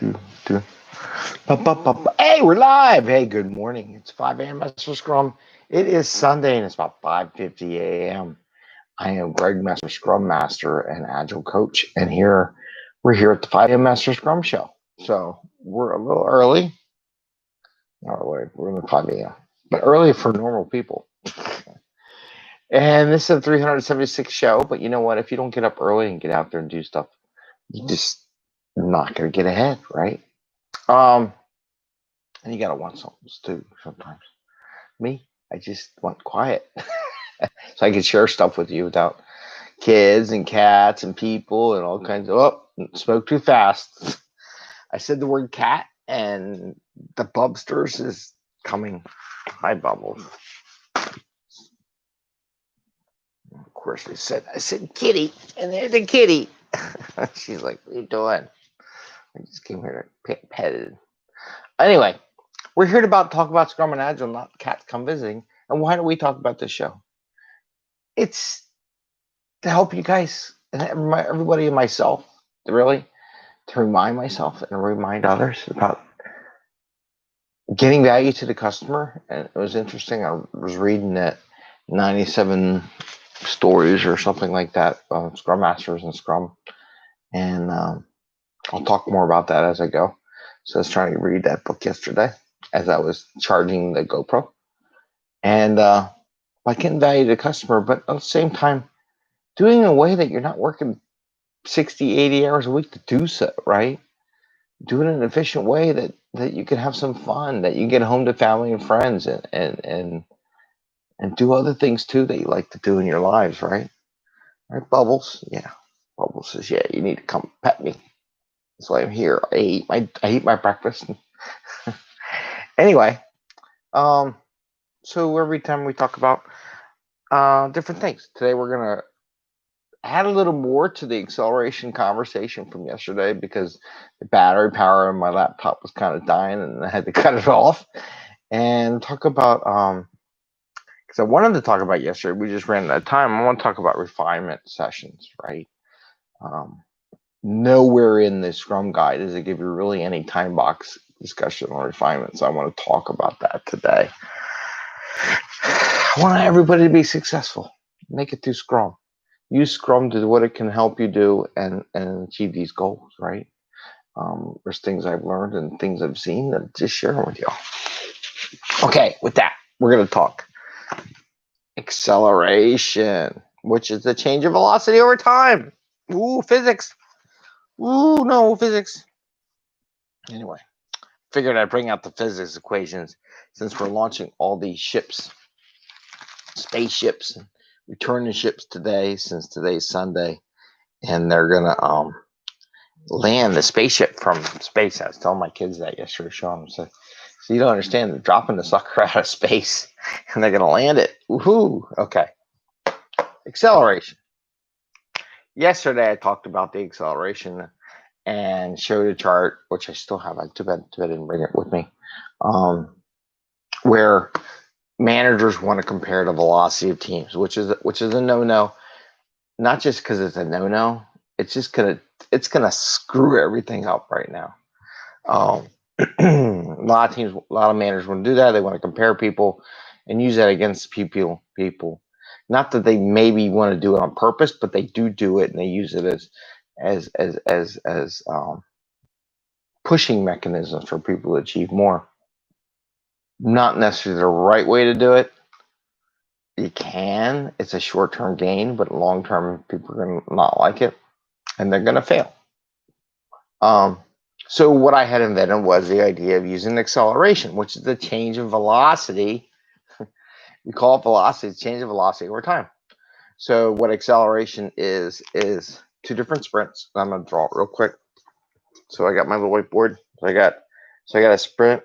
Two. Hey, we're live. Hey, good morning. It's 5 a.m. Mester Scrum. It is Sunday and it's about 5:50 a.m. I am Greg, Mester Scrum Master and Agile Coach, and we're here at the 5am Mester Scrum Show. So we're a little early. We're in the 5 a.m., but early for normal people. And this is a 376 show. But you know what? If you don't get up early and get out there and do stuff, you just not gonna get ahead, right? And you gotta want something too sometimes. Me, I just want quiet. So I can share stuff with you without kids and cats and people and all kinds of spoke too fast. I said the word cat and the Bubsters is coming. Hi, Bubbles. Of course I said kitty, and there's the kitty. She's like, what are you doing? I just came here to pet it. Anyway, we're here to talk about Scrum and Agile, not cats come visiting. And why do we talk about this show? It's to help you guys and everybody and myself, really, to remind myself and remind others about getting value to the customer. And it was interesting. I was reading that 97 stories or something like that, Scrum Masters and Scrum. And I'll talk more about that as I go. So I was trying to read that book yesterday as I was charging the GoPro. And by getting value to the customer, but at the same time, doing it in a way that you're not working 60, 80 hours a week to do so, right? Do it in an efficient way that you can have some fun, that you get home to family and friends and do other things too that you like to do in your lives, right? Right, Bubbles? Yeah. Bubbles says, yeah, you need to come pet me. That's why I'm here. I eat my breakfast. Anyway, so every time we talk about different things, today we're gonna add a little more to the acceleration conversation from yesterday because the battery power in my laptop was kind of dying and I had to cut it off, and talk about because I wanted to talk about yesterday. We just ran out of time. I want to talk about refinement sessions, right? Nowhere in the Scrum Guide does it give you really any time box discussion on refinement, so I want to talk about that today. I want everybody to be successful. Make it through Scrum. Use Scrum to do what it can help you do and achieve these goals, right? There's things I've learned and things I've seen that I'm just sharing with y'all. Okay, with that, we're going to talk acceleration, which is the change of velocity over time. Ooh, physics. Ooh, no, physics. Anyway, figured I'd bring out the physics equations since we're launching all these ships, spaceships, and returning ships today, since today's Sunday, and they're gonna land the spaceship from space. I was telling my kids that yesterday, showing them, so you don't understand, they're dropping the sucker out of space and they're gonna land it. Woohoo! Okay. Acceleration. Yesterday I talked about the acceleration and showed a chart, which I still have. I too bad I didn't bring it with me, where managers want to compare the velocity of teams, which is a no-no. Not just because it's a no-no, it's just it's gonna screw everything up right now. A lot of teams, a lot of managers want to do that. They want to compare people and use that against people. Not that they maybe want to do it on purpose, but they do it, and they use it as pushing mechanisms for people to achieve more. Not necessarily the right way to do it. You can. It's a short-term gain, but long-term, people are going to not like it, and they're going to fail. So what I had invented was the idea of using acceleration, which is the change of velocity. We call it velocity, change of velocity over time. So what acceleration is two different sprints. I'm going to draw it real quick. So I got my little whiteboard. So I got a sprint.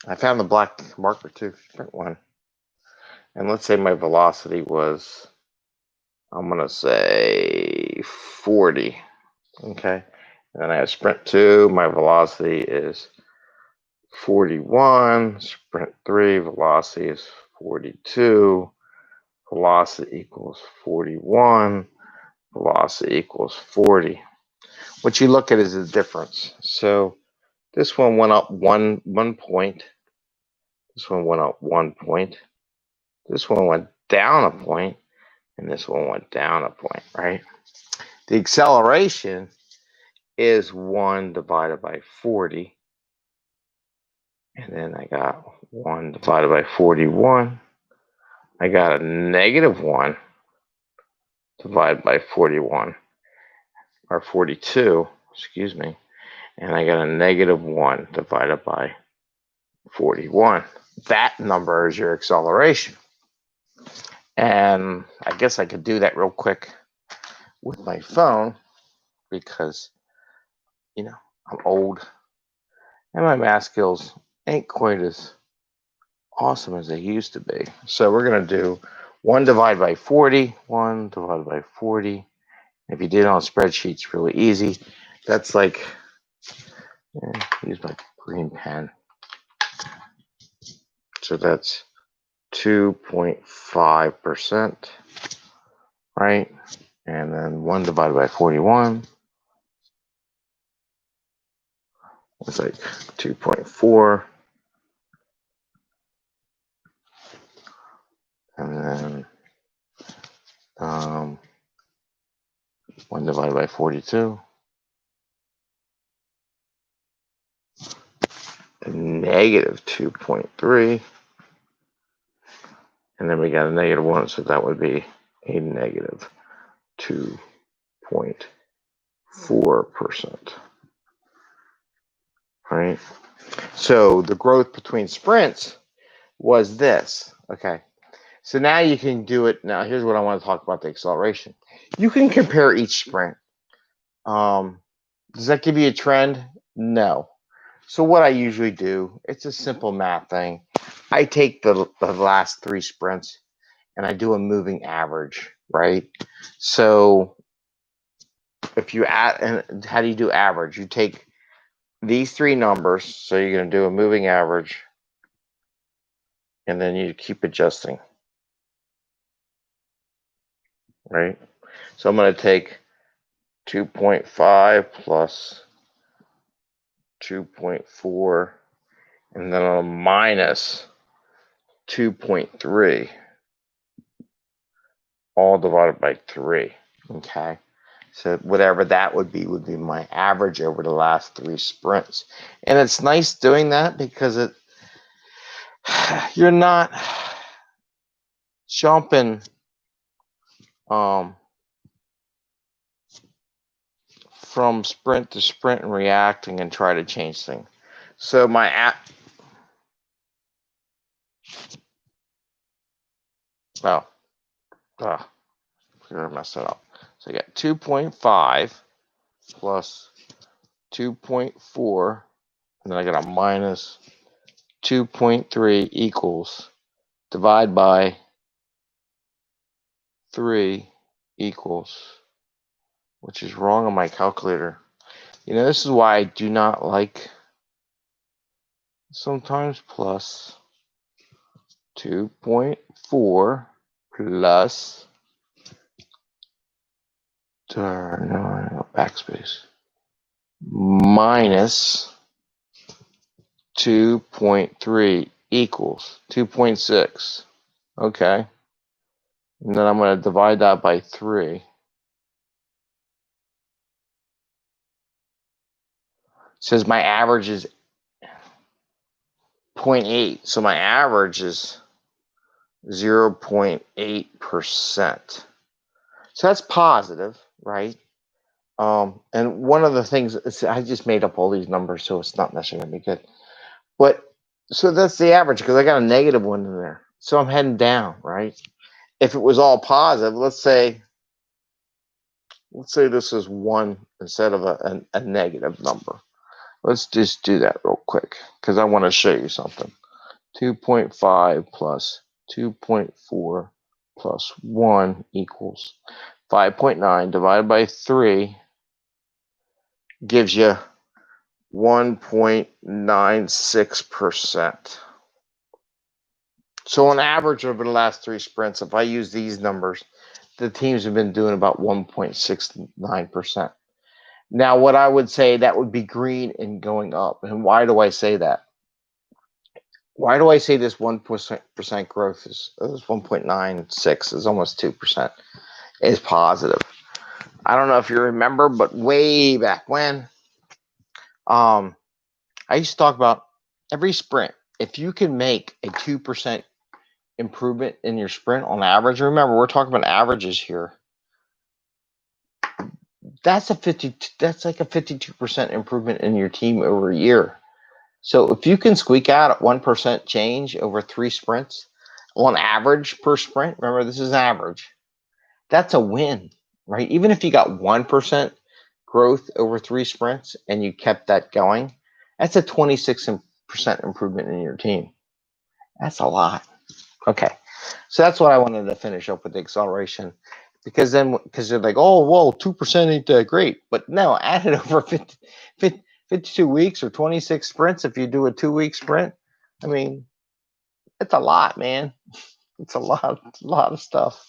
I found the black marker too, sprint one. And let's say my velocity was, I'm going to say 40. Okay. And then I have sprint 2. My velocity is 41. Sprint 3, velocity is 42. Velocity equals 41. Velocity equals 40. what you look at is the difference. So this one went up one point. This one went up 1 point. This one went down a point, and this one went down a point, right? The acceleration is 1 divided by 40. And then I got 1 divided by 41. I got a negative 1 divided by 41, or 42, excuse me. And I got a negative 1 divided by 41. That number is your acceleration. And I guess I could do that real quick with my phone because, you know, I'm old and my math skills ain't quite as awesome as they used to be. So we're going to do 1 divided by 40, 1 divided by 40. If you did it on a spreadsheet, it's really easy. That's like, use my green pen. So that's 2.5%, right? And then 1 divided by 41. It's like 2.4. And then 1 divided by 42. Negative 2.3. And then we got a negative 1, so that would be a negative 2.4%. Right? So the growth between sprints was this. Okay. So now you can do it. Now here's what I want to talk about, the acceleration. You can compare each sprint. Does that give you a trend? No. So what I usually do, it's a simple math thing. I take the last 3 sprints and I do a moving average, right? So if you add, and how do you do average? You take these 3 numbers, so you're going to do a moving average, and then you keep adjusting, right? So I'm going to take 2.5 plus 2.4, and then a minus 2.3, all divided by 3, okay? So whatever that would be my average over the last 3 sprints. And it's nice doing that because you're not jumping from sprint to sprint and reacting and try to change things. So my I messed that up. So I got 2.5 plus 2.4, and then I got a minus 2.3 equals, divide by 3 equals, which is wrong on my calculator. You know, this is why I do not like sometimes plus 2.4 plus, no, backspace, minus 2.3 equals 2.6. Okay. And then I'm going to divide that by 3. It says my average is 0.8. So my average is 0.8%. So that's positive, right? And one of the things, I just made up all these numbers, so it's not necessarily going to be good. But so that's the average because I got a negative 1 in there. So I'm heading down, right? If it was all positive, let's say this is 1 instead of a negative number. Let's just do that real quick because I want to show you something. 2.5 plus 2.4 plus 1 equals 5.9 divided by 3 gives you 1.96%. So on average over the last 3 sprints, if I use these numbers, the teams have been doing about 1.69%. Now, what I would say, that would be green and going up. And why do I say that? Why do I say this 1% growth is 1.96 is almost 2% is positive? I don't know if you remember, but way back when, I used to talk about every sprint. If you can make a 2% improvement in your sprint on average, remember we're talking about averages here. That's like a 52% improvement in your team over a year. So if you can squeak out at 1% change over 3 sprints on average per sprint, remember this is average, that's a win, right? Even if you got 1% growth over 3 sprints and you kept that going, that's a 26% improvement in your team. That's a lot. Okay, so that's what I wanted to finish up with, the acceleration, because they're like, oh, whoa, 2% ain't that great. But no, add it over 52 weeks or 26 sprints. If you do a 2-week sprint, I mean, it's a lot, man. It's a lot of stuff.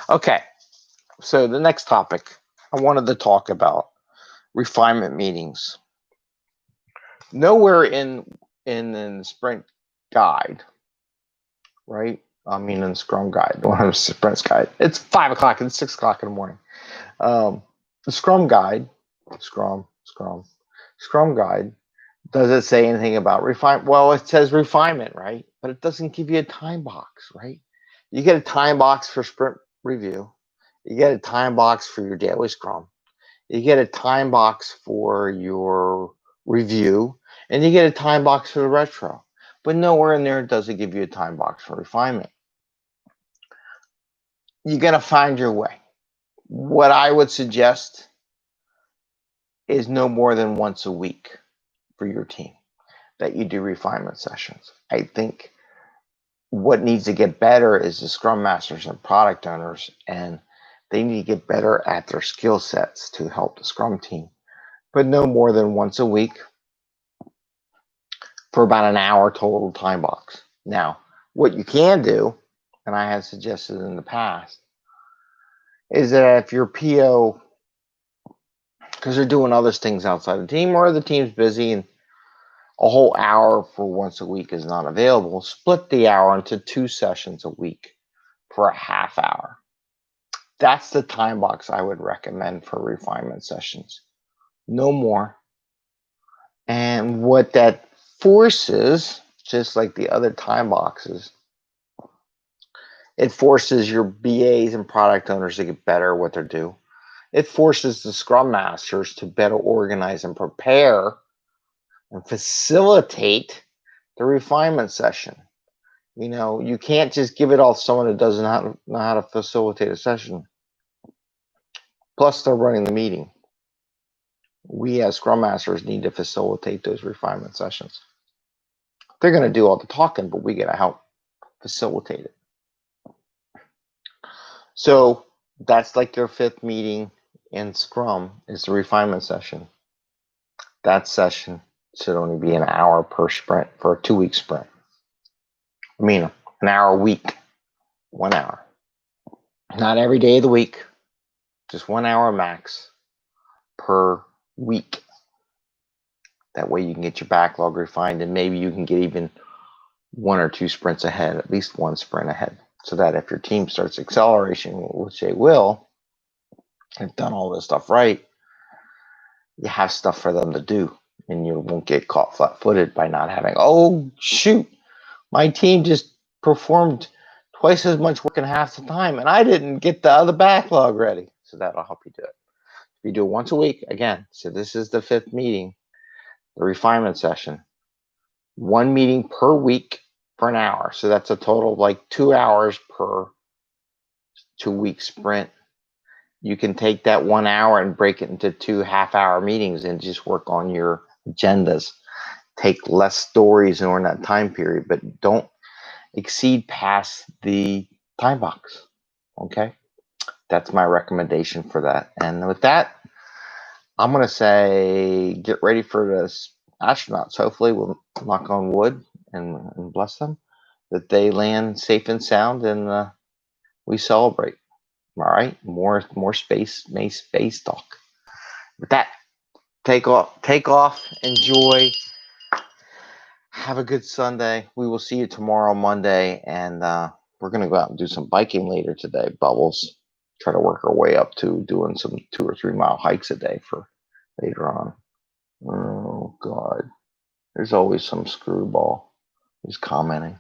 Okay, so the next topic I wanted to talk about, refinement meetings. Nowhere in the sprint guide, right? I mean, in the Scrum Guide, one of the Sprint's guide. It's 5 o'clock and 6 o'clock in the morning. The Scrum Guide, Scrum Guide, does it say anything about refinement? Well, it says refinement, right? But it doesn't give you a time box, right? You get a time box for sprint review. You get a time box for your daily Scrum. You get a time box for your review, and you get a time box for the retro. But nowhere in there does it give you a time box for refinement. You got to find your way. What I would suggest is no more than once a week for your team that you do refinement sessions. I think what needs to get better is the Scrum Masters and product owners, and they need to get better at their skill sets to help the Scrum team. But no more than once a week for about an hour total time box. Now, what you can do, and I have suggested in the past, is that if your PO, because they're doing other things outside the team, or the team's busy and a whole hour for once a week is not available, split the hour into 2 sessions a week for a half hour. That's the time box I would recommend for refinement sessions. No more. And what that forces, just like the other time boxes, it forces your BAs and product owners to get better at what they do. It forces the Scrum Masters to better organize and prepare and facilitate the refinement session. You know, you can't just give it all to someone who doesn't know how to facilitate a session. Plus, they're running the meeting. We as Scrum Masters need to facilitate those refinement sessions. They're going to do all the talking, but we got to help facilitate it. So that's like your 5th meeting in Scrum, is the refinement session. That session should only be an hour per sprint for a 2-week sprint. I mean, an hour a week, 1 hour. Not every day of the week, just 1 hour max per week. That way you can get your backlog refined, and maybe you can get even 1 or 2 sprints ahead, at least 1 sprint ahead, so that if your team starts acceleration, which they will, and done all this stuff right, you have stuff for them to do, and you won't get caught flat-footed by not having, oh, shoot, my team just performed twice as much work in half the time, and I didn't get the other backlog ready. So that'll help you do it. If you do it once a week, again, so this is the 5th meeting, the refinement session. 1 meeting per week for an hour. So that's a total of like 2 hours per 2-week sprint. You can take that 1 hour and break it into 2 half-hour meetings and just work on your agendas. Take less stories during that time period, but don't exceed past the time box. Okay? That's my recommendation for that. And with that, I'm going to say get ready for the astronauts. Hopefully, we'll knock on wood and bless them, that they land safe and sound, and we celebrate. All right? More space talk. With that, take off, enjoy. Have a good Sunday. We will see you tomorrow, Monday, and we're going to go out and do some biking later today, Bubbles. Try to work our way up to doing some 2 or 3 mile hikes a day for later on. Oh, God. There's always some screwball who's commenting.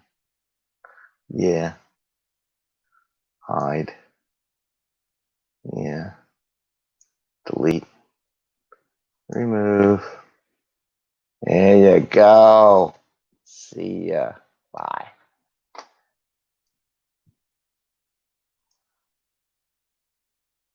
Yeah. Hide. Yeah. Delete. Remove. There you go. See ya. Bye.